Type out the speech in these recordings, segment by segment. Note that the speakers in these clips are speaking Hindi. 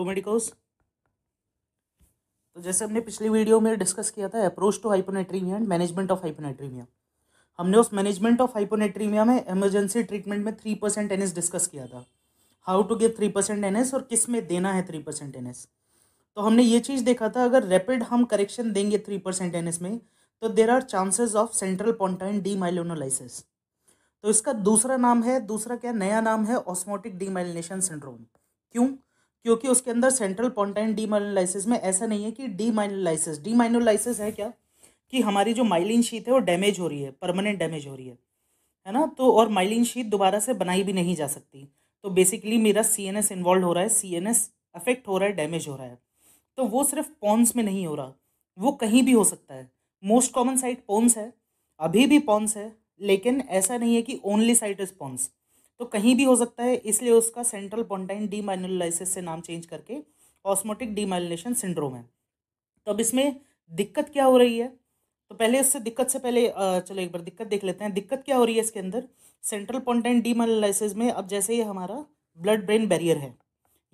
Hello medicos. तो जैसे हमने पिछली वीडियो में डिस्कस किया था approach to hyponatremia and management of hyponatremia, हमने उस मैनेजमेंट ऑफ हाइपोनेट्रीमिया में इमरजेंसी ट्रीटमेंट में 3% एनएस डिस्कस किया था। हाउ टू गिव 3% एनएस और किस में देना है 3% एनएस। तो हमने ये चीज़ देखा था, अगर रैपिड हम करेक्शन देंगे 3% एनएस में तो there are chances of central pontine demyelinolysis. तो इसका दूसरा नाम है, दूसरा क्या नया नाम है, ऑस्मोटिक डीमाइलिनेशन सिंड्रोम। क्यों? क्योंकि उसके अंदर सेंट्रल पोंटाइन डीमाइलिनोलाइसिस में ऐसा नहीं है कि डीमाइलिनोलाइसिस है क्या कि हमारी जो माइलिन शीथ है वो डैमेज हो रही है, परमानेंट डैमेज हो रही है ना। तो और माइलिन शीथ दोबारा से बनाई भी नहीं जा सकती। तो बेसिकली मेरा सीएनएस इन्वॉल्व हो रहा है, सीएनएस अफेक्ट हो रहा है, डैमेज हो रहा है। तो वो सिर्फ पॉन्स में नहीं हो रहा, वो कहीं भी हो सकता है। मोस्ट कॉमन साइट पॉन्स है, अभी भी पॉन्स है, लेकिन ऐसा नहीं है कि ओनली साइट इज पॉन्स। तो कहीं भी हो सकता है, इसलिए उसका सेंट्रल पोंटाइन डीमाइलिनोलाइसिस से नाम चेंज करके ऑस्मोटिक डीमाइलिनेशन सिंड्रोम है। तो अब इसमें दिक्कत क्या हो रही है, तो पहले इससे दिक्कत से पहले चलो एक बार दिक्कत देख लेते हैं। दिक्कत क्या हो रही है इसके अंदर सेंट्रल पोंटाइन डीमाइलिनोलाइसिस में। अब जैसे ये हमारा ब्लड ब्रेन बैरियर है,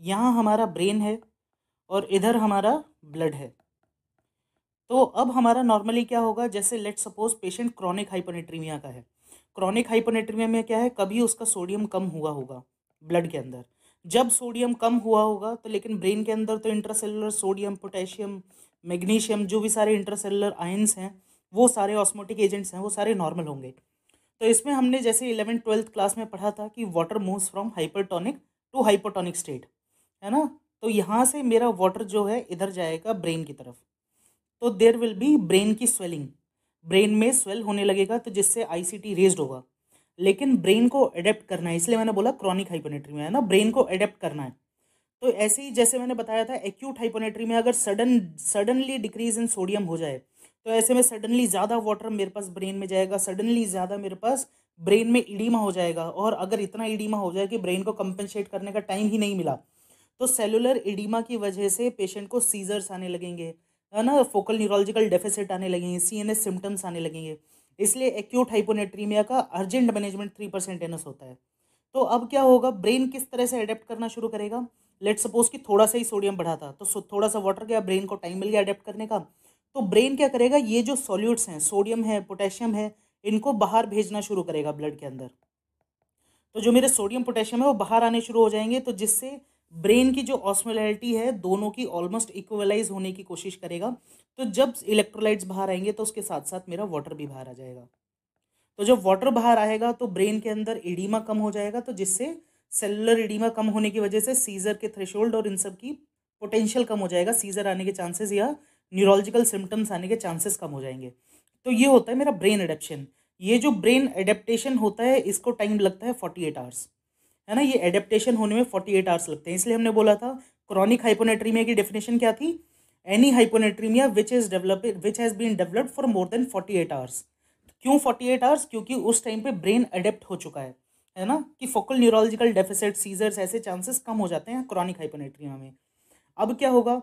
यहाँ हमारा ब्रेन है और इधर हमारा ब्लड है। तो अब हमारा नॉर्मली क्या होगा, जैसे let suppose patient chronic hyponatraemia का है। क्रॉनिक हाइपोनेट्रीमिया में क्या है, कभी उसका सोडियम कम हुआ होगा ब्लड के अंदर। जब सोडियम कम हुआ होगा तो लेकिन ब्रेन के अंदर तो इंट्रासेलुलर सोडियम, पोटेशियम, मैग्नीशियम, जो भी सारे इंट्रासेलुलर आयंस हैं, वो सारे ऑस्मोटिक एजेंट्स हैं, वो सारे नॉर्मल होंगे। तो इसमें हमने जैसे 11th-12th क्लास में पढ़ा था कि water moves from hypertonic to hypotonic state, है ना। तो यहाँ से मेरा वाटर जो है इधर जाएगा ब्रेन की तरफ, तो देर विल बी ब्रेन की स्वेलिंग, ब्रेन में स्वेल होने लगेगा, तो जिससे आईसीटी रेज्ड होगा। लेकिन ब्रेन को अडेप्ट करना है, इसलिए मैंने बोला क्रॉनिक हाइपोनेट्रीमिया है ना, ब्रेन को अडेप्ट करना है। तो ऐसे ही जैसे मैंने बताया था एक्यूट हाइपोनेट्रीमिया, अगर सडनली डिक्रीज इन सोडियम हो जाए तो ऐसे में सडनली ज़्यादा वाटर मेरे पास ब्रेन में जाएगा, सडनली ज़्यादा मेरे पास ब्रेन में इडीमा हो जाएगा। और अगर इतना इडीमा हो जाए कि ब्रेन को कंपनसेट करने का टाइम ही नहीं मिला, तो सेलुलर इडीमा की वजह से पेशेंट को सीजर्स आने लगेंगे, है ना, फोकल न्यूरोलॉजिकल डेफिसिट आने लगेंगे, सीएनएस सिम्टम्स आने लगेंगे। इसलिए एक्यूट हाइपोनेट्रीमिया का अर्जेंट मैनेजमेंट 3% एनएस होता है। तो अब क्या होगा, ब्रेन किस तरह से अडेप्ट करना शुरू करेगा। लेट सपोज कि थोड़ा सा ही सोडियम बढ़ा था, तो थोड़ा सा वाटर गया, ब्रेन को टाइम मिल गया अडेप्ट करने का। तो ब्रेन क्या करेगा, ये जो सॉल्यूट्स हैं, सोडियम है, पोटेशियम है, इनको बाहर भेजना शुरू करेगा ब्लड के अंदर। तो जो मेरे सोडियम पोटेशियम है वो बाहर आने शुरू हो जाएंगे, तो जिससे ब्रेन की जो ऑस्मोलैरिटी है दोनों की ऑलमोस्ट इक्वलाइज होने की कोशिश करेगा। तो जब इलेक्ट्रोलाइट्स बाहर आएंगे तो उसके साथ साथ मेरा वाटर भी बाहर आ जाएगा। तो जब वाटर बाहर आएगा तो ब्रेन के अंदर एडीमा कम हो जाएगा, तो जिससे सेलुलर एडीमा कम होने की वजह से सीजर के थ्रेशोल्ड और इन सब की पोटेंशियल कम हो जाएगा, सीजर आने के चांसेस या न्यूरोलॉजिकल सिम्टम्स आने के चांसेस कम हो जाएंगे। तो ये होता है मेरा ब्रेन एडेप्शन। ये जो ब्रेन एडेप्टेशन होता है इसको टाइम लगता है 48 आवर्स, है ना। ये एडेप्टेशन होने में 48 आवर्स लगते हैं। इसलिए हमने बोला था क्रॉनिक हाइपोनेट्रीमिया की डेफिनेशन क्या थी, any hyponatremia which has been developed for more than 48 hours. क्यों 48 आवर्स, क्योंकि उस टाइम पे ब्रेन अडेप्ट हो चुका है ना, कि फोकल न्यूरोलॉजिकल डेफिसिट, सीजर्स, ऐसे चांसेस कम हो जाते हैं क्रॉनिक हाइपोनेट्रीमिया में। अब क्या होगा,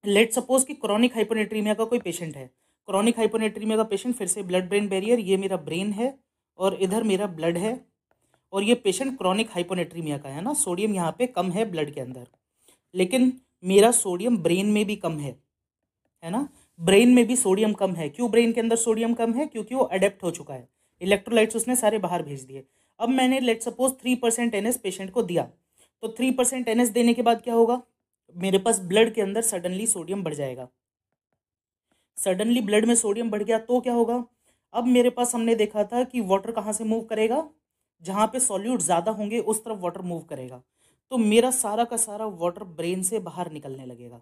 लेट सपोज कि क्रॉनिक हाइपोनेट्रीमिया का कोई पेशेंट है। क्रॉनिक हाइपोनेट्रीमिया का पेशेंट, फिर से ब्लड ब्रेन बैरियर, ये मेरा ब्रेन है और इधर मेरा ब्लड है, और ये पेशेंट क्रॉनिक हाइपोनेट्रीमिया का है ना। सोडियम यहाँ पे कम है ब्लड के अंदर, लेकिन मेरा सोडियम ब्रेन में भी कम है ना। ब्रेन में भी सोडियम कम है। क्यों ब्रेन के अंदर सोडियम कम है, क्योंकि वो अडेप्ट हो चुका है, इलेक्ट्रोलाइट्स उसने सारे बाहर भेज दिए। अब मैंने लेट सपोज 3% एनएस पेशेंट को दिया, तो 3% एनएस देने के बाद क्या होगा, मेरे पास ब्लड के अंदर सडनली सोडियम बढ़ जाएगा। सडनली ब्लड में सोडियम बढ़ गया तो क्या होगा, अब मेरे पास हमने देखा था कि वाटर कहाँ से मूव करेगा, जहाँ पे सॉल्यूट ज़्यादा होंगे उस तरफ वाटर मूव करेगा। तो मेरा सारा का सारा वाटर ब्रेन से बाहर निकलने लगेगा।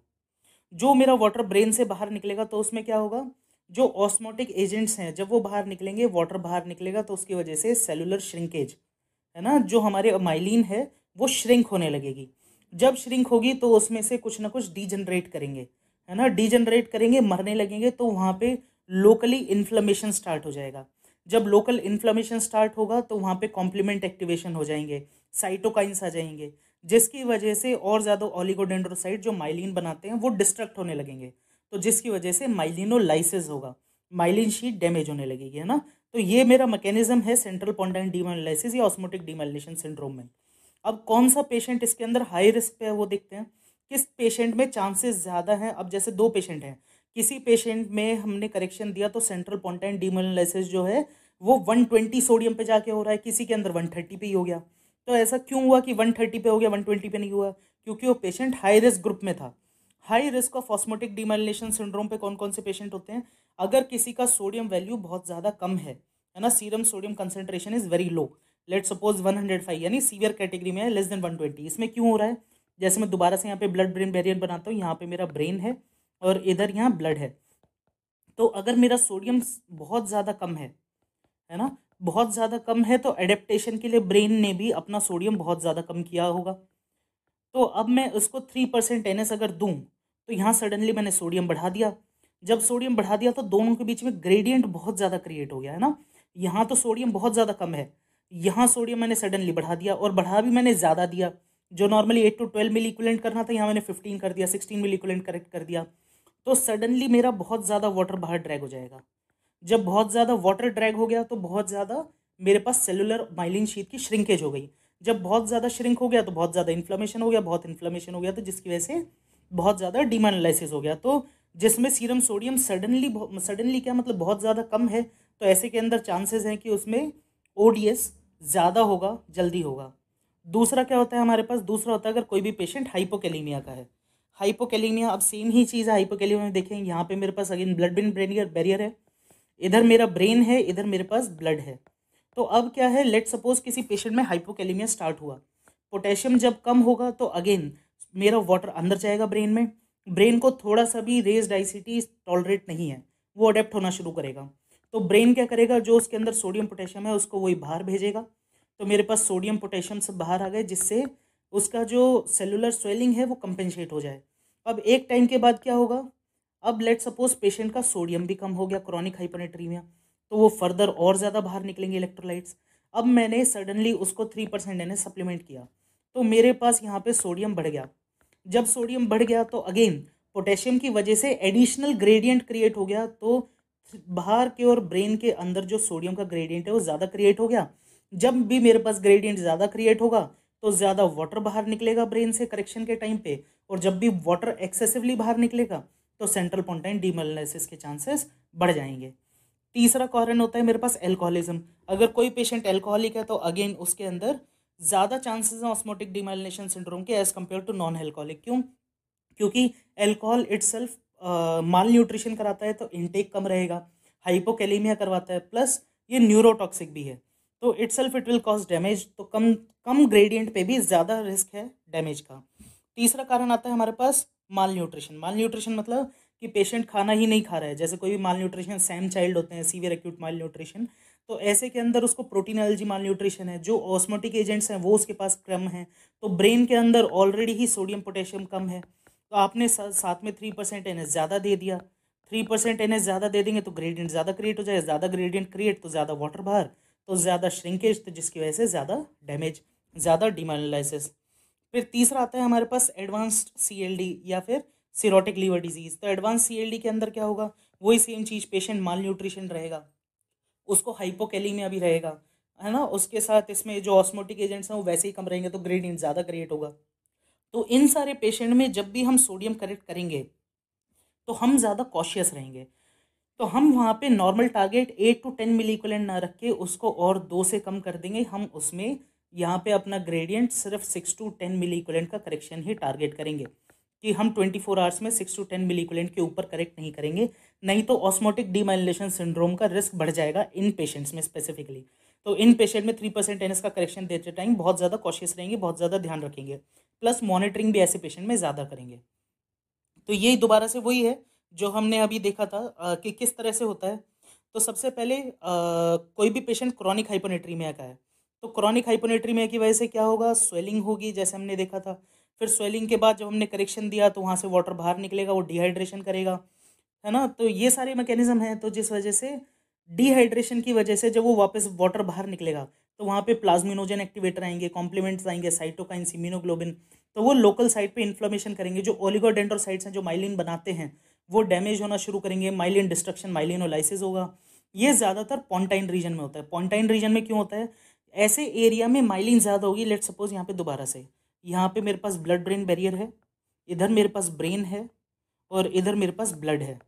जो मेरा वाटर ब्रेन से बाहर निकलेगा तो उसमें क्या होगा, जो ऑस्मोटिक एजेंट्स हैं जब वो बाहर निकलेंगे, वाटर बाहर निकलेगा, तो उसकी वजह से सेलुलर श्रिंकेज, है ना, जो हमारे माइलिन है वो श्रिंक होने लगेगी। जब श्रिंक होगी तो उसमें से कुछ ना कुछ डीजनरेट करेंगे, है ना, डीजनरेट करेंगे, मरने लगेंगे। तो वहाँ पे लोकली इन्फ्लेमेशन स्टार्ट हो जाएगा। जब लोकल इन्फ्लेमेशन स्टार्ट होगा तो वहाँ पे कॉम्प्लीमेंट एक्टिवेशन हो जाएंगे, साइटोकाइंस आ जाएंगे, जिसकी वजह से और ज़्यादा ओलिगोडेंड्रोसाइट जो माइलिन बनाते हैं वो डिस्ट्रक्ट होने लगेंगे, तो जिसकी वजह से माइलिनोलाइसिस होगा, माइलिन शीट डैमेज होने लगेगी, है ना। तो ये मेरा मैकेनिज्म है सेंट्रल पोंटाइन डीमाइलिनाइसिस या ऑस्मोटिक डीमाइलिनेशन सिंड्रोम में। अब कौन सा पेशेंट इसके अंदर हाई रिस्क पे है वो देखते हैं। किस पेशेंट में चांसेस ज़्यादा हैं। अब जैसे दो पेशेंट हैं, किसी पेशेंट में हमने करेक्शन दिया तो सेंट्रल पोंटाइन डीमोलाइसिस जो है वो 120 सोडियम पे जाके हो रहा है, किसी के अंदर 130 पे ही हो गया। तो ऐसा क्यों हुआ कि 130 पे हो गया, 120 पे नहीं हुआ? क्योंकि वो पेशेंट हाई रिस्क ग्रुप में था। High risk of osmotic demyelination syndrome पे कौन कौन से पेशेंट होते हैं? अगर किसी का सोडियम वैल्यू बहुत ज़्यादा कम है ना, serum sodium concentration is very low, let suppose 105, यानी सीवियर कैटेगरी में है, लेस देन 120। इसमें क्यों हो रहा है? जैसे मैं दोबारा से यहाँ पे ब्लड ब्रेन बैरियर बनाता हूँ, यहाँ पे मेरा ब्रेन है और इधर यहाँ ब्लड है। तो अगर मेरा सोडियम बहुत ज़्यादा कम है ना, बहुत ज़्यादा कम है, तो एडेप्टेशन के लिए ब्रेन ने भी अपना सोडियम बहुत ज़्यादा कम किया होगा। तो अब मैं उसको 3% NS अगर दूं तो यहाँ सडनली मैंने सोडियम बढ़ा दिया। जब सोडियम बढ़ा दिया तो दोनों के बीच में ग्रेडियंट बहुत ज़्यादा क्रिएट हो गया, है ना। यहाँ तो सोडियम बहुत ज़्यादा कम है, यहाँ सोडियम मैंने सडनली बढ़ा दिया, और बढ़ा भी मैंने ज़्यादा दिया। जो नॉर्मली 8 to 12 मिली इक्विवेलेंट करना था, यहाँ मैंने 15 कर दिया, 16 मिली इक्विवेलेंट करेक्ट कर दिया। तो सडनली मेरा बहुत ज़्यादा वाटर बाहर ड्रैग हो जाएगा। जब बहुत ज़्यादा वाटर ड्रैग हो गया तो बहुत ज़्यादा मेरे पास सेलुलर माइलिन शीथ की श्रिंकेज हो गई। जब बहुत ज़्यादा श्रिंक हो गया तो बहुत ज़्यादा इन्फ्लेमेशन हो गया, बहुत इन्फ्लेमेशन हो गया तो जिसकी वजह से बहुत ज़्यादा डीमाइलिनाइसिस हो गया। तो जिसमें सीरम सोडियम सडनली क्या मतलब बहुत ज़्यादा कम है, तो ऐसे के अंदर चांसेस हैं कि उसमें ODS ज़्यादा होगा, जल्दी होगा। दूसरा क्या होता है हमारे पास? दूसरा होता है अगर कोई भी पेशेंट हाइपोकैलेमिया का है। हाइपोकैलेमिया, अब सेम ही चीज़ है हाइपोकैलेमिया में। देखें यहाँ पे मेरे पास अगेन ब्लड ब्रेन बैरियर है, इधर मेरा ब्रेन है, इधर मेरे पास ब्लड है। तो अब क्या है, लेट सपोज किसी पेशेंट में हाइपोकैलेमिया स्टार्ट हुआ, पोटेशियम जब कम होगा तो अगेन मेरा वाटर अंदर जाएगा ब्रेन में। ब्रेन को थोड़ा सा भी रेज्ड आईसीटी टॉलरेट नहीं है, वो अडेप्ट होना शुरू करेगा। तो ब्रेन क्या करेगा, जो उसके अंदर सोडियम पोटेशियम है उसको वही बाहर भेजेगा। तो मेरे पास सोडियम पोटेशियम सब बाहर आ गए, जिससे उसका जो सेलुलर स्वेलिंग है वो कंपेंसेट हो जाए। अब एक टाइम के बाद क्या होगा, अब लेट सपोज पेशेंट का सोडियम भी कम हो गया, क्रॉनिक हाइपोनेट्रीमिया, तो वो फर्दर और ज़्यादा बाहर निकलेंगे इलेक्ट्रोलाइट्स। अब मैंने सडनली उसको 3% NS सप्लीमेंट किया, तो मेरे पास यहाँ पे सोडियम बढ़ गया। जब सोडियम बढ़ गया तो अगेन पोटेशियम की वजह से एडिशनल ग्रेडियंट क्रिएट हो गया, तो बाहर के और ब्रेन के अंदर जो सोडियम का ग्रेडियंट है वो ज़्यादा क्रिएट हो गया। जब भी मेरे पास ग्रेडियंट ज़्यादा क्रिएट होगा तो ज़्यादा वाटर बाहर निकलेगा ब्रेन से करेक्शन के टाइम पे, और जब भी वाटर एक्सेसिवली बाहर निकलेगा तो सेंट्रल पोंटाइन डीमाइलिनाइसिस के चांसेस बढ़ जाएंगे। तीसरा कारण होता है मेरे पास एल्कोहलिज्म। अगर कोई पेशेंट एल्कोहलिक है तो अगेन उसके अंदर ज़्यादा चांसेस हैं ऑस्मोटिक डीमाइलिनेशन सिंड्रोम के as compare to non alcoholic. क्यों? क्योंकि एल्कोहल इटसेल्फ माल न्यूट्रिशन कराता है तो इनटेक कम रहेगा, हाइपोकैलेमिया करवाता है, प्लस ये न्यूरोटॉक्सिक भी है, तो itself it will cause damage. तो कम कम ग्रेडियंट पे भी ज़्यादा रिस्क है डैमेज का। तीसरा कारण आता है हमारे पास माल न्यूट्रिशन। माल न्यूट्रिशन मतलब कि पेशेंट खाना ही नहीं खा रहा है। जैसे कोई भी माल न्यूट्रिशन, सैम चाइल्ड होते हैं, सीवियर एक्यूट माल न्यूट्रिशन, तो ऐसे के अंदर उसको प्रोटीन एलर्जी माल न्यूट्रिशन है। जो ऑस्मोटिक एजेंट्स हैं वो उसके पास कम है, तो ब्रेन के अंदर ऑलरेडी ही सोडियम पोटेशियम कम है, तो आपने साथ में 3% NS ज़्यादा दे दिया। 3% NS ज़्यादा दे देंगे तो ग्रेडियंट ज़्यादा क्रिएट हो जाए, ज़्यादा ग्रेडियंट क्रिएट तो ज़्यादा वाटर बाहर, तो ज़्यादा श्रिंकेज, तो जिसकी वजह से ज़्यादा डैमेज, ज़्यादा डीमाइलिनाइसिस। फिर तीसरा आता है हमारे पास एडवांस्ड CLD या फिर सिरोटिक लीवर डिजीज़। तो एडवांस CLD के अंदर क्या होगा, वही सेम चीज़, पेशेंट माल न्यूट्रिशन रहेगा, उसको हाइपोकैलेमिया भी रहेगा, है ना, उसके साथ इसमें जो ऑस्मोटिक एजेंट्स हैं वो वैसे ही कम रहेंगे तो ग्रेडियंट ज़्यादा क्रिएट होगा। तो इन सारे पेशेंट में जब भी हम सोडियम करेक्ट करेंगे तो हम ज़्यादा कॉशियस रहेंगे। तो हम वहाँ पे normal target 8 to 10 milli equivalent ना रख के उसको और 2 से कम कर देंगे। हम उसमें यहाँ पे अपना ग्रेडियंट सिर्फ 6 to 10 मिली इक्विवेलेंट का करेक्शन ही टारगेट करेंगे, कि हम 24 आवर्स में 6 to 10 मिली इक्विवेलेंट के ऊपर करेक्ट नहीं करेंगे, नहीं तो ऑस्मोटिक डीमाइलिनेशन सिंड्रोम का रिस्क बढ़ जाएगा इन पेशेंट्स में स्पेसिफिकली। तो इन पेशेंट में 3% NS का करेक्शन देते टाइम बहुत ज़्यादा कॉशियस रहेंगे, बहुत ज़्यादा ध्यान रखेंगे, प्लस मॉनिटरिंग भी ऐसे पेशेंट में ज़्यादा करेंगे। तो ये दोबारा से वही है जो हमने अभी देखा था कि किस तरह से होता है। तो सबसे पहले कोई भी पेशेंट क्रॉनिक हाइपोनेट्रीमिया का है, तो क्रॉनिक हाइपोनेट्रीमिया की वजह से क्या होगा, स्वेलिंग होगी जैसे हमने देखा था। फिर स्वेलिंग के बाद जब हमने करेक्शन दिया तो वहाँ से वाटर बाहर निकलेगा, वो डिहाइड्रेशन करेगा, है ना। तो ये सारे मैकेनिज्म हैं, तो जिस वजह से डिहाइड्रेशन की वजह से जब वो वापस वाटर बाहर निकलेगा तो वहाँ पे प्लाज्मिनोजन एक्टिवेटर आएंगे, कॉम्प्लीमेंट्स आएंगे, साइटोकाइंस, इम्यूनोग्लोबिन, तो वो लोकल साइट पे इन्फ्लेमेशन करेंगे। जो ओलिगोडेंड्रोसाइट्स हैं जो माइलिन बनाते हैं वो डैमेज होना शुरू करेंगे, माइलिन डिस्ट्रक्शन, माइलिनोलाइसिस होगा। ये ज़्यादातर पॉन्टाइन रीजन में होता है। पॉन्टाइन रीजन में क्यों होता है, ऐसे एरिया में माइलिन ज़्यादा होगी। लेट सपोज यहाँ पे दोबारा से यहाँ पे मेरे पास ब्लड ब्रेन बैरियर है, इधर मेरे पास ब्रेन है और इधर मेरे पास ब्लड है।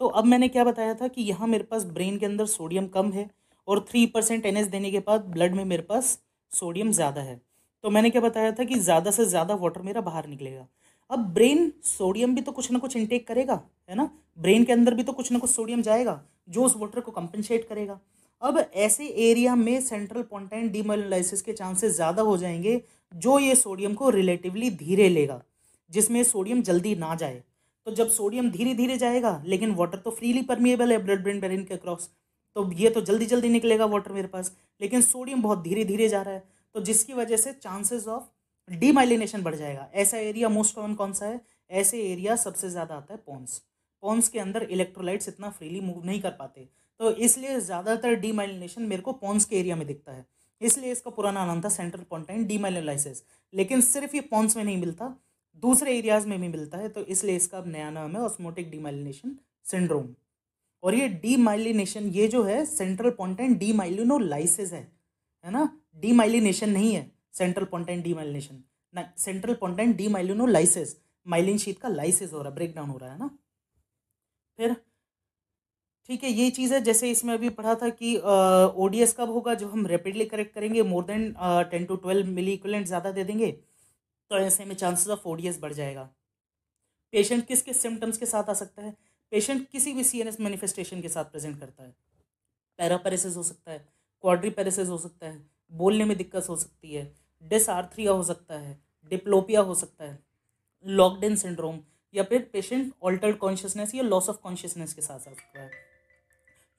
तो अब मैंने क्या बताया था कि यहाँ मेरे पास ब्रेन के अंदर सोडियम कम है और 3% NH देने के बाद ब्लड में मेरे पास सोडियम ज़्यादा है। तो मैंने क्या बताया था कि ज़्यादा से ज़्यादा वाटर मेरा बाहर निकलेगा। अब ब्रेन सोडियम भी तो कुछ ना कुछ इनटेक करेगा, है ना। ब्रेन के अंदर भी तो कुछ ना कुछ सोडियम जाएगा जो उस वाटर को कंपनसेट करेगा। अब ऐसे एरिया में सेंट्रल पोंटाइन डीमाइलिनाइसिस के चांसेस ज़्यादा हो जाएंगे जो ये सोडियम को रिलेटिवली धीरे लेगा, जिसमें सोडियम जल्दी ना जाए। तो जब सोडियम धीरे धीरे जाएगा लेकिन वाटर तो फ्रीली परमिएबल है ब्लड ब्रेन बैरियर के क्रॉस, तो ये तो जल्दी जल्दी निकलेगा वाटर मेरे पास, लेकिन सोडियम बहुत धीरे धीरे जा रहा है, तो जिसकी वजह से चांसेस ऑफ डीमाइलिनेशन बढ़ जाएगा। ऐसा एरिया मोस्ट कॉमन कौन सा है? ऐसे एरिया सबसे ज़्यादा आता है पॉन्स। पॉन्स के अंदर इलेक्ट्रोलाइट्स इतना फ्रीली मूव नहीं कर पाते, तो इसलिए ज़्यादातर डीमाइलिनेशन मेरे को पॉन्स के एरिया में दिखता है। इसलिए इसका पुराना नाम था सेंट्रल पोंटाइन डीमाइलिनाइसिस। लेकिन सिर्फ ये पॉन्स में नहीं मिलता, दूसरे एरियाज में भी मिलता है, तो इसलिए इसका अब नया नाम है ऑस्मोटिक डीमाइलिनेशन सिंड्रोम। और ये डीमाइलिनेशन ये जो है सेंट्रल पोंटाइन डीमाइलिनोलाइसिस है ना, डीमाइलिनेशन नहीं है सेंट्रल पोंटाइन डीमाइलिनेशन ना, सेंट्रल पोंटाइन डीमाइलिनोलाइसिस, माइलिन शीट का लाइसिस हो रहा है, ब्रेक डाउन हो रहा है ना। फिर ठीक है, ये चीज़ है। जैसे इसमें अभी पढ़ा था कि ओडीएस कब होगा, जब हम रैपिडली करेक्ट करेंगे, more than 10 to 12 milli equivalent ज़्यादा दे देंगे, तो ऐसे में चांसेस ऑफ ओडीएस बढ़ जाएगा। पेशेंट किस किस सिम्टम्स के साथ आ सकता है? पेशेंट किसी भी सीएनएस मैनिफेस्टेशन के साथ प्रेजेंट करता है। पैरापेरेसिस हो सकता है, क्वाड्रीपेरेसिस हो सकता है, बोलने में दिक्कत हो सकती है, डिसआर्थरिया हो सकता है, डिप्लोपिया हो सकता है, लॉक्ड इन सिंड्रोम, या फिर पेशेंट ऑल्टर्ड कॉन्शियसनेस या लॉस ऑफ कॉन्शियसनेस के साथ आ सकता है।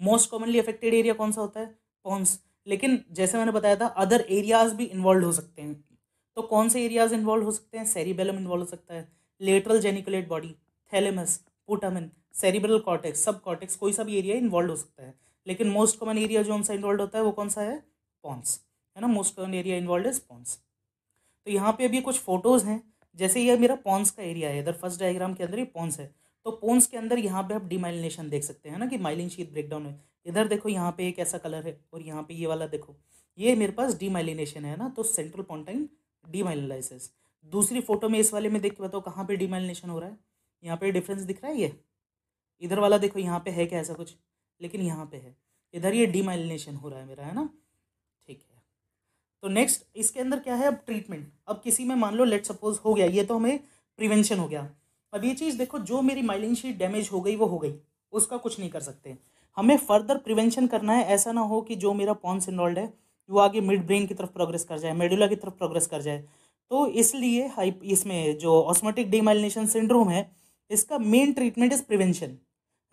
मोस्ट कॉमनली अफेक्टेड एरिया कौन सा होता है? पॉन्स। लेकिन जैसे मैंने बताया था अदर एरियाज भी इन्वॉल्व हो सकते हैं। तो कौन से एरियाज इन्वॉल्व हो सकते हैं? सेरिबेलम इन्वॉल्व हो सकता है, lateral geniculate body, thalamus, putamen, cerebral cortex, sub cortex, कोई सा भी एरिया इन्वॉल्व हो सकता है। लेकिन मोस्ट कॉमन एरिया जो हमसे इन्वॉल्व होता है वो कौन सा है? पॉन्स, है ना। Most common area involve is pons. तो यहाँ पे अभी कुछ फोटोज हैं। जैसे ये मेरा पॉन्स का एरिया है, इधर फर्स्ट डायग्राम के अंदर ये पॉन्स है। तो पॉन्स के अंदर यहाँ पे आप डीमाइलिनेशन देख सकते हैं ना, कि माइलिन शीथ ब्रेकडाउन है। इधर देखो यहाँ पे एक ऐसा कलर है और यहाँ पे ये वाला देखो, ये मेरे पास डीमाइलिनेशन है ना, तो सेंट्रल पोंटाइन डीमाइलिनाइसिस। दूसरी फोटो में इस वाले में देख के बताओ कहाँ पे डीमाइलिनेशन हो रहा है? यहाँ पे डिफरेंस दिख रहा है? ये इधर वाला देखो यहाँ पे है क्या ऐसा कुछ, लेकिन यहाँ पे है, इधर ये डीमाइलिनेशन हो रहा है मेरा, है ना। ठीक है, तो नेक्स्ट इसके अंदर क्या है? अब ट्रीटमेंट। अब किसी में मान लो लेट सपोज हो गया, ये तो हमें प्रिवेंशन हो गया। अब ये चीज़ देखो, जो मेरी माइलिन शीट डैमेज हो गई वो हो गई, उसका कुछ नहीं कर सकते। हमें फर्दर प्रिवेंशन करना है। ऐसा ना हो कि जो मेरा पॉन्स इन्वॉल्व है वो आगे मिड ब्रेन की तरफ प्रोग्रेस कर जाए, मेडुला की तरफ प्रोग्रेस कर जाए। तो इसलिए इसमें जो ऑस्मोटिक डीमाइलिनेशन सिंड्रोम है, इसका मेन ट्रीटमेंट इज प्रिवेंशन,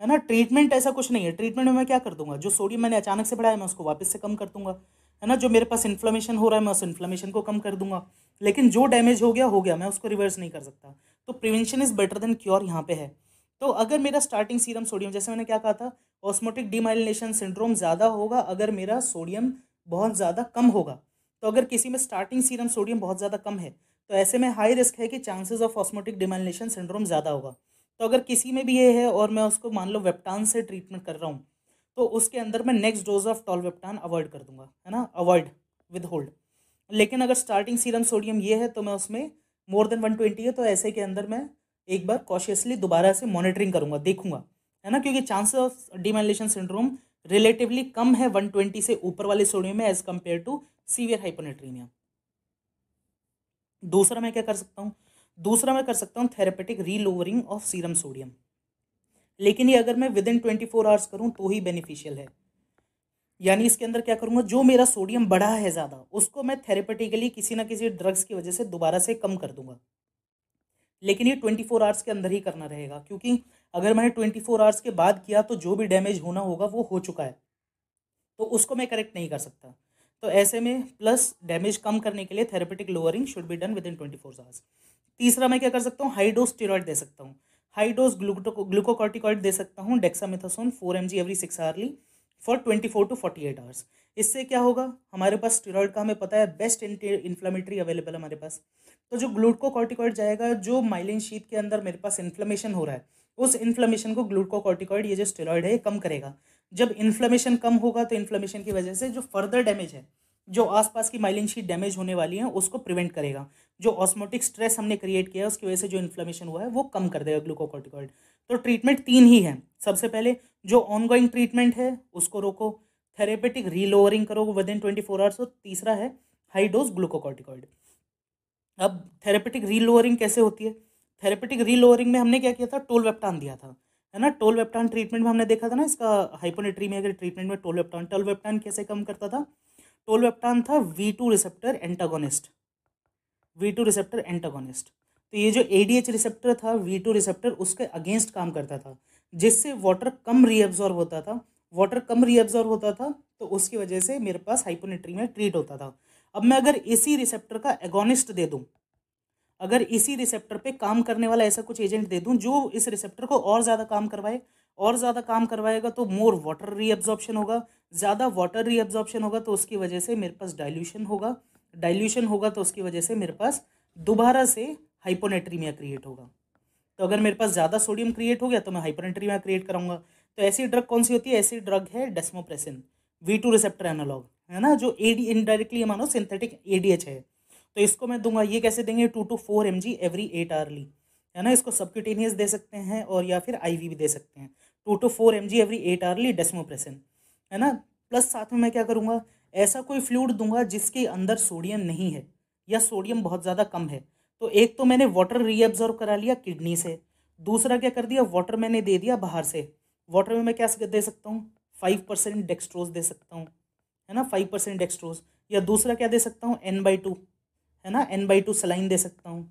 है ना। ट्रीटमेंट ऐसा कुछ नहीं है। ट्रीटमेंट में मैं क्या कर दूंगा? जो सोडियम मैंने अचानक से बढ़ाया मैं उसको वापस से कम कर दूंगा, है ना। जो मेरे पास इन्फ्लेमेशन हो रहा है मैं उस इन्फ्लेमेशन को कम कर दूंगा, लेकिन जो डैमेज हो गया मैं उसको रिवर्स नहीं कर सकता। तो prevention is better than cure यहाँ पे है। तो अगर मेरा स्टार्टिंग सीरम सोडियम, जैसे मैंने क्या कहा था, ऑस्मोटिक डीमाइलिनेशन सिंड्रोम ज़्यादा होगा अगर मेरा सोडियम बहुत ज़्यादा कम होगा। तो अगर किसी में स्टार्टिंग सीरम सोडियम बहुत ज़्यादा कम है तो ऐसे में हाई रिस्क है कि chances of osmotic demyelination syndrome ज़्यादा होगा। तो अगर किसी में भी ये है और मैं उसको मान लो वेप्टान से ट्रीटमेंट कर रहा हूँ, तो उसके अंदर मैं नेक्स्ट डोज ऑफ टॉलवेप्टान अवॉइड कर दूंगा, है ना, अवॉइड विद होल्ड। लेकिन अगर स्टार्टिंग सीरम सोडियम ये है तो मैं उसमें मोर देन 120 है तो ऐसे के अंदर मैं एक बार कॉशियसली दोबारा से मॉनिटरिंग करूंगा, देखूंगा, है ना, क्योंकि chances of demyelination syndrome relatively कम है 120 से ऊपर वाले सोडियम में as compare to severe hyponatremia. दूसरा मैं क्या कर सकता हूँ? दूसरा मैं कर सकता हूँ थेरेपेटिक रीलोवरिंग ऑफ सीरम सोडियम, लेकिन ये अगर मैं विद इन 24 आवर्स करूँ तो ही बेनिफिशियल है। यानी इसके अंदर क्या करूंगा, जो मेरा सोडियम बढ़ा है ज़्यादा उसको मैं थेरेपेटिकली किसी ना किसी ड्रग्स की वजह से दोबारा से कम कर दूंगा, लेकिन ये 24 आवर्स के अंदर ही करना रहेगा, क्योंकि अगर मैंने 24 आवर्स के बाद किया तो जो भी डैमेज होना होगा वो हो चुका है, तो उसको मैं करेक्ट नहीं कर सकता। तो ऐसे में प्लस डैमेज कम करने के लिए therapeutic lowering should be done with in 24 hours. तीसरा मैं क्या कर सकता हूँ? हाई डोज स्टेरॉइड दे सकता हूँ, हाई डोज ग्लूकोकॉर्टिकॉइड दे सकता हूँ, dexamethasone 4 mg every 6 hourly for 24 to 48 hours. इससे क्या होगा? हमारे पास स्टेरॉइड का हमें पता है बेस्ट एंटी इन्फ्लेमेटरी अवेलेबल है हमारे पास। तो जो ग्लूकोकॉर्टिकॉइड जाएगा, जो माइलिन शीथ के अंदर मेरे पास इन्फ्लेमेशन हो रहा है उस इन्फ्लेमेशन को ग्लूकोकॉर्टिकॉइड, ये जो स्टेरॉइड है, ये कम करेगा। जब इन्फ्लेमेशन कम होगा तो इन्फ्लेमेशन की वजह से जो फर्दर डैमेज है जो आसपास की माइलिन शीट डैमेज होने वाली है उसको प्रिवेंट करेगा। जो ऑस्मोटिक स्ट्रेस हमने क्रिएट किया है उसकी वजह से जो इन्फ्लेमेशन हुआ है वो कम कर देगा ग्लूकोकॉर्टिकॉइड। तो ट्रीटमेंट 3 ही है। सबसे पहले जो ऑनगोइंग ट्रीटमेंट है उसको रोको, थेरेपेटिक रीलोअरिंग करो विद इन 24 आवर्स, और तीसरा है हाई डोज ग्लूकोकॉर्टिकॉइड। अब थेरेपेटिक रीलोअरिंग कैसे होती है? थेरेपेटिक रीलोअरिंग में हमने क्या किया था, टोलवेप्टान दिया था, है ना। टोलवेप्टान ट्रीटमेंट में हमने देखा था ना, इसका हाइपोनेट्रीमिया के ट्रीटमेंट में टोलवेप्टान कैसे कम करता था? टोलवेप्टान था V2 receptor antagonist, V2 receptor antagonist. तो ये जो ADH रिसेप्टर था, V2 रिसेप्टर, उसके अगेंस्ट काम करता था, जिससे वाटर कम रीअब्जॉर्ब होता था। वाटर कम रीअब्जॉर्ब होता था तो उसकी वजह से मेरे पास हाइपोनेट्रीमिया ट्रीट होता था। अब मैं अगर इसी रिसेप्टर का एगोनिस्ट दे दूं, अगर इसी रिसेप्टर पे काम करने वाला ऐसा कुछ एजेंट दे दूं जो इस रिसेप्टर को और ज़्यादा काम करवाए, और ज़्यादा काम करवाएगा तो मोर वाटर रीअब्जॉर्प्शन होगा, ज़्यादा वाटर रीअब्जॉर्प्शन होगा तो उसकी वजह से मेरे पास डाइल्यूशन होगा, डाइल्यूशन होगा तो उसकी वजह से मेरे पास दोबारा से हाइपोनेट्रीमिया क्रिएट होगा। तो अगर मेरे पास ज़्यादा सोडियम क्रिएट हो गया तो मैं हाइपोनेट्रीमिया क्रिएट कराऊंगा। तो ऐसी ड्रग कौन सी होती है? ऐसी ड्रग है डेस्मोप्रेसिन, V2 रिसेप्टर एनालॉग, है ना, जो इनडायरेक्टली मानो सिंथेटिक ADH है। तो इसको मैं दूंगा, ये कैसे देंगे? 2 to 4 mg एवरी 8 आवर्ली, है ना। इसको सबक्यूटेनियस दे सकते हैं और या फिर IV भी दे सकते हैं। 2 to 4 mg every 8 hourly desmopressin, है ना। प्लस साथ में मैं क्या करूँगा, ऐसा कोई फ्लूइड दूंगा जिसके अंदर सोडियम नहीं है या सोडियम बहुत ज़्यादा कम है। तो एक तो मैंने वाटर रीअब्जॉर्ब करा लिया किडनी से, दूसरा क्या कर दिया, वाटर मैंने दे दिया बाहर से। वाटर में मैं क्या दे सकता हूँ? 5% डेक्सट्रोज दे सकता हूँ, है ना, 5% डेक्सट्रोज। या दूसरा क्या दे सकता हूँ? N/2, है ना, N/2 सलाइन दे सकता हूँ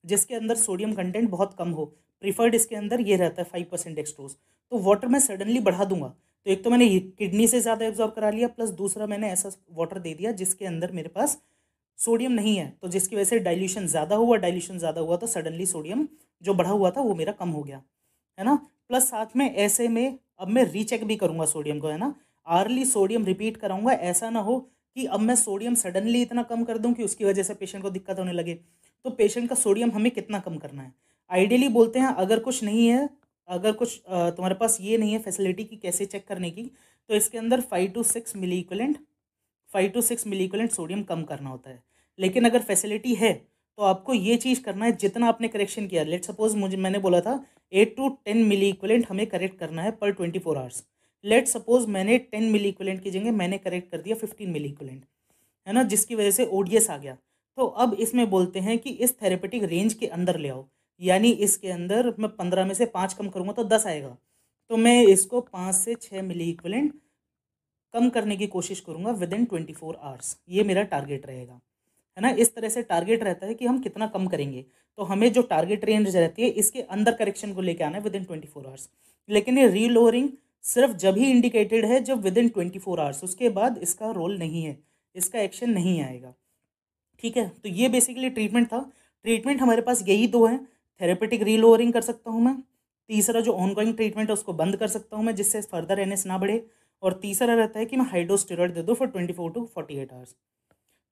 जिसके अंदर सोडियम कंटेंट बहुत कम हो। प्रीफर्ड इसके अंदर ये रहता है 5% डेक्सट्रोज। तो वाटर में सडनली बढ़ा दूंगा, तो एक तो मैंने किडनी से ज़्यादा एब्जॉर्ब करा लिया, प्लस दूसरा मैंने ऐसा वाटर दे दिया जिसके अंदर मेरे पास सोडियम नहीं है, तो जिसकी वजह से डाइल्यूशन ज़्यादा हुआ, डाइल्यूशन ज़्यादा हुआ तो सडनली सोडियम जो बढ़ा हुआ था वो मेरा कम हो गया, है ना। प्लस साथ में ऐसे में अब मैं रीचेक भी करूंगा सोडियम को, है ना, आर्ली सोडियम रिपीट कराऊंगा। ऐसा ना हो कि अब मैं सोडियम सडनली इतना कम कर दूं कि उसकी वजह से पेशेंट को दिक्कत होने लगे। तो पेशेंट का सोडियम हमें कितना कम करना है? आइडियली बोलते हैं अगर कुछ नहीं है, अगर कुछ तुम्हारे पास ये नहीं है फैसिलिटी की कैसे चेक करने की, तो इसके अंदर 5 to 6 milliequivalent 5 to 6 milliequivalent sodium कम करना होता है। लेकिन अगर फैसिलिटी है तो आपको ये चीज़ करना है, जितना आपने करेक्शन किया, लेट सपोज मैंने बोला था 8 to 10 मिली इक्विवेलेंट हमें करेक्ट करना है पर 24 आवर्स। लेट सपोज मैंने 10 मिली इक्विवेलेंट की जगह मैंने करेक्ट कर दिया 15 मिली इक्विवेलेंट, है ना, जिसकी वजह से ODS आ गया। तो अब इसमें बोलते हैं कि इस थेरेपेटिक रेंज के अंदर ले आओ, यानी इसके अंदर मैं 15 में से 5 कम करूँगा तो 10 आएगा। तो मैं इसको 5 से 6 मिली इक्विवेलेंट कम करने की कोशिश करूँगा विद इन 24 आवर्स। ये मेरा टारगेट रहेगा, है ना। इस तरह से टारगेट रहता है कि हम कितना कम करेंगे। तो हमें जो टारगेट रेंज रहती है इसके अंदर करेक्शन को लेकर आना है विद इन 24 आवर्स। लेकिन ये रीलोअरिंग सिर्फ जब ही इंडिकेटेड है जब विद इन 24 आवर्स, उसके बाद इसका रोल नहीं है, इसका एक्शन नहीं आएगा, ठीक है। तो ये बेसिकली ट्रीटमेंट था। ट्रीटमेंट हमारे पास यही दो हैं, थेरेपेटिक रीलोअरिंग कर सकता हूँ मैं, तीसरा जो ऑनगोइंग ट्रीटमेंट है उसको बंद कर सकता हूँ मैं जिससे फर्दर NS ना बढ़े, और तीसरा रहता है कि मैं हाइड्रो स्टेरॉइड दे दूँ फॉर 24 to 48 आवर्स,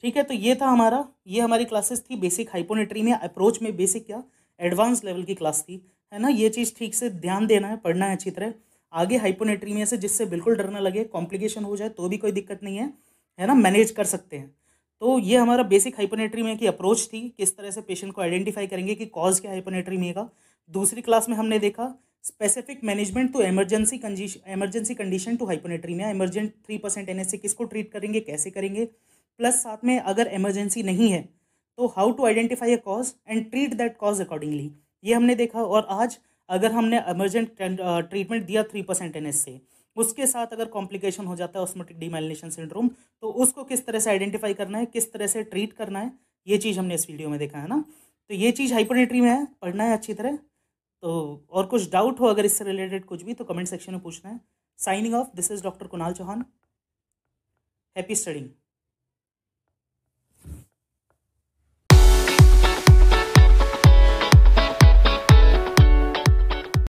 ठीक है। तो ये था हमारा, ये हमारी क्लासेस थी बेसिक हाइपोनेट्रीमिया अप्रोच में, बेसिक क्या एडवांस लेवल की क्लास थी, है ना। ये चीज़ ठीक से ध्यान देना है, पढ़ना है अच्छी तरह आगे हाइपोनेट्रीमिया से, जिससे बिल्कुल डर ना लगे, कॉम्प्लिकेशन हो जाए तो भी कोई दिक्कत नहीं है ना, मैनेज कर सकते हैं। तो ये हमारा बेसिक हाइपोनेट्रीमिया की अप्रोच थी, किस तरह से पेशेंट को आइडेंटिफाई करेंगे कि कॉज क्या हाइपोनेट्रीमिया का। दूसरी क्लास में हमने देखा specific management to emergency condition to hyponatremia, emergent 3% NS से किसको ट्रीट करेंगे, कैसे करेंगे। प्लस साथ में अगर इमरजेंसी नहीं है तो how to identify a cause and treat that cause accordingly, ये हमने देखा। और आज अगर हमने इमरजेंट ट्रीटमेंट दिया 3% NS से, उसके साथ अगर कॉम्प्लिकेशन हो जाता है ऑस्मोटिक डीमाइलिनेशन सिंड्रोम, तो उसको किस तरह से आइडेंटिफाई करना है, किस तरह से ट्रीट करना है, ये चीज़ हमने इस वीडियो में देखा, है ना। तो ये चीज़ हाइपोनेट्री में है, पढ़ना है अच्छी तरह। तो और कुछ डाउट हो अगर इससे रिलेटेड कुछ भी तो कमेंट सेक्शन में पूछना है। Signing off, this is doctor Kunal Chauhan, happy studying.